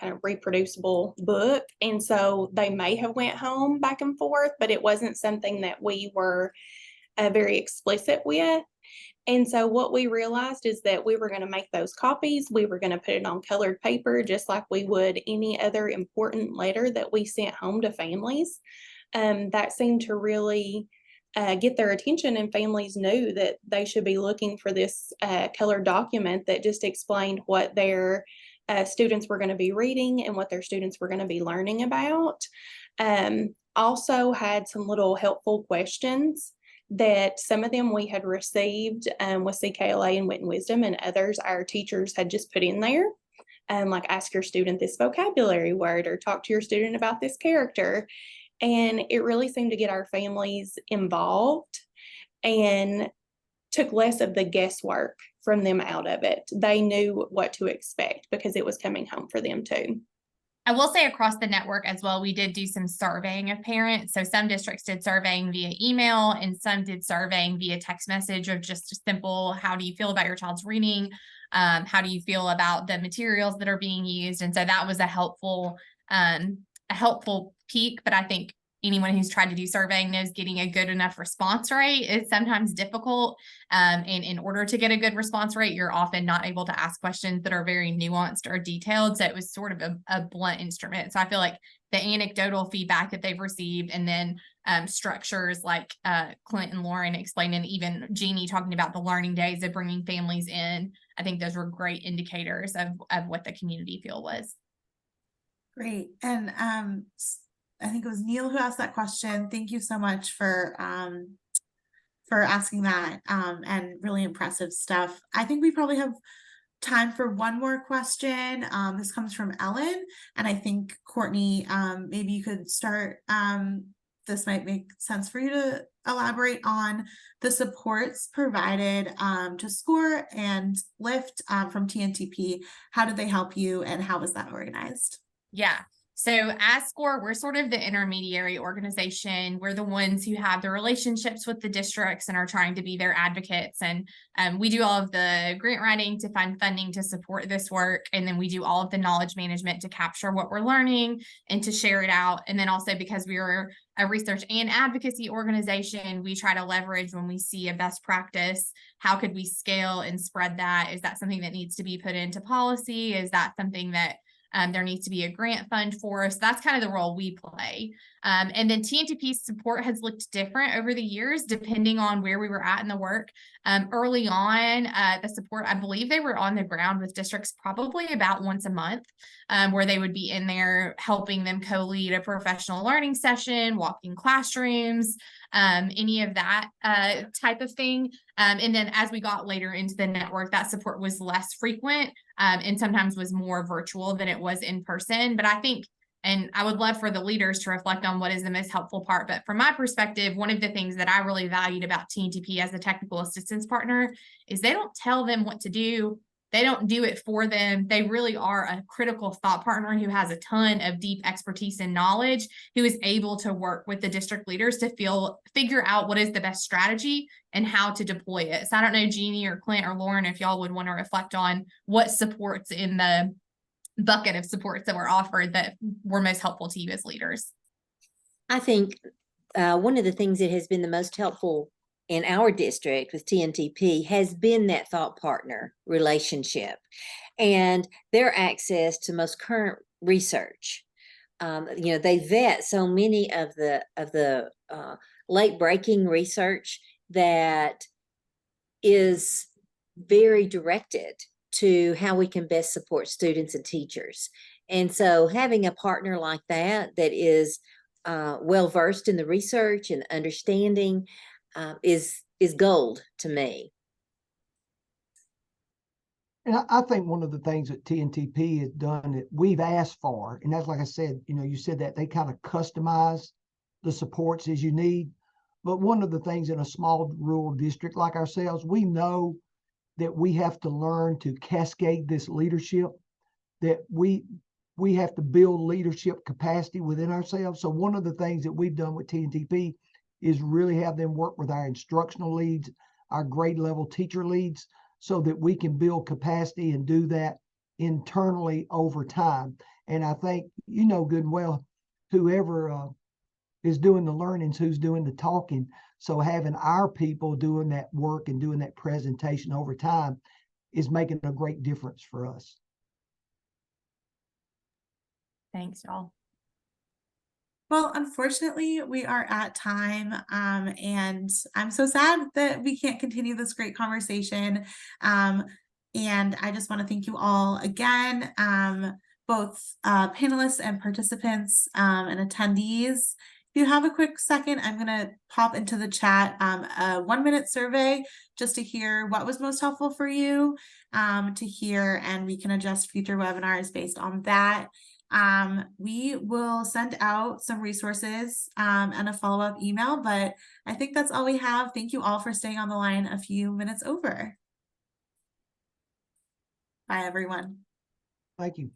of reproducible book. And so they may have went home back and forth, but it wasn't something that we were very explicit with. And so what we realized is that we were going to make those copies. We were going to put it on colored paper, just like we would any other important letter that we sent home to families. That seemed to really get their attention, and families knew that they should be looking for this colored document that just explained what their students were going to be reading and what their students were going to be learning about. Also had some little helpful questions that some of them we had received with CKLA and Wit and Wisdom, and others our teachers had just put in there. Like ask your student this vocabulary word or talk to your student about this character. And it really seemed to get our families involved and took less of the guesswork from them out of it. They knew what to expect because it was coming home for them too. I will say across the network as well, we did do some surveying of parents. So some districts did surveying via email and some did surveying via text message of just a simple, how do you feel about your child's reading? How do you feel about the materials that are being used? And so that was a helpful peak, but I think anyone who's tried to do surveying knows getting a good enough response rate is sometimes difficult. And in order to get a good response rate, you're often not able to ask questions that are very nuanced or detailed. So it was sort of a blunt instrument. So I feel like the anecdotal feedback that they've received and then structures like Clint and Lauren explaining, even Jeannie talking about the learning days of bringing families in, I think those were great indicators of what the community feel was. Great. And I think it was Neil who asked that question. Thank you so much for asking that, and really impressive stuff. I think we probably have time for one more question. This comes from Ellen, and I think Courtney, maybe you could start. This might make sense for you to elaborate on the supports provided to SCORE and LIFT from TNTP. How did they help you, and how was that organized? Yeah. So as SCORE, we're sort of the intermediary organization. We're the ones who have the relationships with the districts and are trying to be their advocates. And we do all of the grant writing to find funding to support this work. And then we do all of the knowledge management to capture what we're learning and to share it out. And then also because we are a research and advocacy organization, we try to leverage when we see a best practice, how could we scale and spread that? Is that something that needs to be put into policy? Is that something that there needs to be a grant fund for us? That's kind of the role we play. And then TNTP's support has looked different over the years, depending on where we were at in the work. Early on, the support, I believe they were on the ground with districts probably about once a month, where they would be in there helping them co-lead a professional learning session, walking classrooms, any of that type of thing. And then as we got later into the network, that support was less frequent and sometimes was more virtual than it was in person. But I think, and I would love for the leaders to reflect on what is the most helpful part. But from my perspective, one of the things that I really valued about TNTP as a technical assistance partner is they don't tell them what to do. They don't do it for them. They really are a critical thought partner who has a ton of deep expertise and knowledge, who is able to work with the district leaders to figure out what is the best strategy and how to deploy it. So I don't know, Jeannie or Clint or Lauren, if y'all would want to reflect on what supports in the bucket of supports that were offered that were most helpful to you as leaders. I think one of the things that has been the most helpful in our district with TNTP has been that thought partner relationship and their access to most current research. They vet so many of the late breaking research that is very directed to how we can best support students and teachers. And so having a partner like that is well versed in the research and understanding is gold to me. And I think one of the things that TNTP has done that we've asked for, and that's like I said, you said that they kind of customize the supports as you need. But one of the things in a small rural district like ourselves, we know that we have to learn to cascade this leadership, that we have to build leadership capacity within ourselves. So one of the things that we've done with TNTP is really have them work with our instructional leads, our grade level teacher leads, so that we can build capacity and do that internally over time. And I think, good and well, whoever is doing the learnings, who's doing the talking. So having our people doing that work and doing that presentation over time is making a great difference for us. Thanks, y'all. Well, unfortunately, we are at time, and I'm so sad that we can't continue this great conversation. And I just want to thank you all again, both panelists and participants and attendees. If you have a quick second, I'm going to pop into the chat a 1-minute survey just to hear what was most helpful for you to hear, and we can adjust future webinars based on that. We will send out some resources and a follow-up email, but I think that's all we have. Thank you all for staying on the line a few minutes over. Bye, everyone. Thank you.